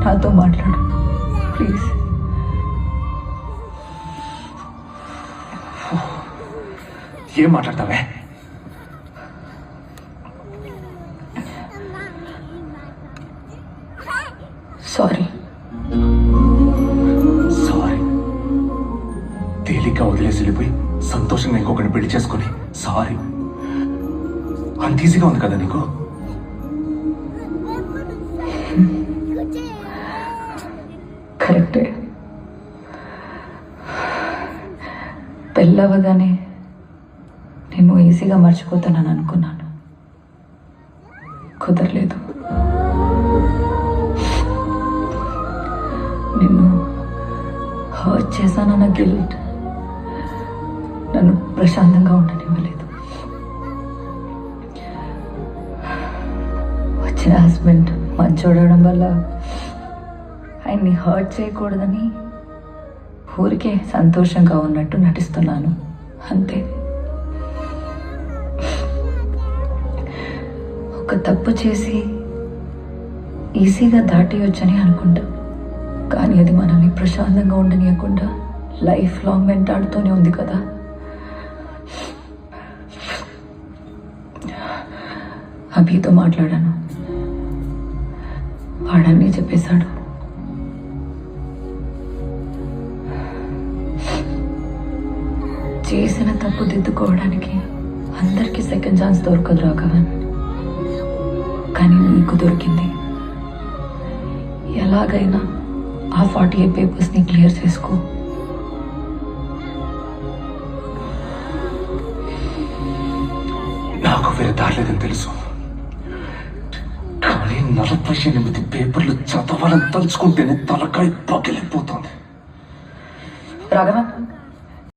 నాతో మాట్లాడు ప్లీజ్. ఏం మాట్లాడతావే? సారీ. సారీ? తేలిగ్గా వదిలేసి వెళ్ళిపోయి సంతోషంగా ఇంకొకరిని పెళ్లి చేసుకొని సారీ అంత ఈజీగా ఉంది కదా నీకు? కరెక్టే. పెళ్ళవగానే నేను ఈజీగా మర్చిపోతానని అనుకున్నాను, కుదరలేదు. నిన్ను హర్ట్ చేశానన్న గిల్ట్ నన్ను ప్రశాంతంగా ఉండనివ్వలేదు. వచ్చిన హస్బెండ్ మంచోడవడం వల్ల ఆయన్ని హర్ట్ చేయకూడదని ఊరికే సంతోషంగా ఉన్నట్టు నటిస్తున్నాను అంతే. ఒక తప్పు చేసి ఈజీగా దాటేయొచ్చని అనుకుంటా, కానీ అది మనల్ని ప్రశాంతంగా ఉండనియకుండా లైఫ్ లాంగ్ వెంటాడుతూనే ఉంది కదా. అభితో మాట్లాడాను, వాడన్నీ చెప్పేశాడు. చేసిన తప్పు దిద్దుకోవడానికి అందరికీ సెకండ్ ఛాన్స్ దొరకదు రాఘవన్, కానీ నీకు దొరికింది. ఎలాగైనా ఆ 48 పేపర్స్ని క్లియర్ చేసుకో. నాకు వేరే దారిలేదని తెలుసు, కానీ 48 పేపర్లు చదవాలని తలుచుకుంటేనే తలకాయ పగిలిపోతుంది. రాఘవన్,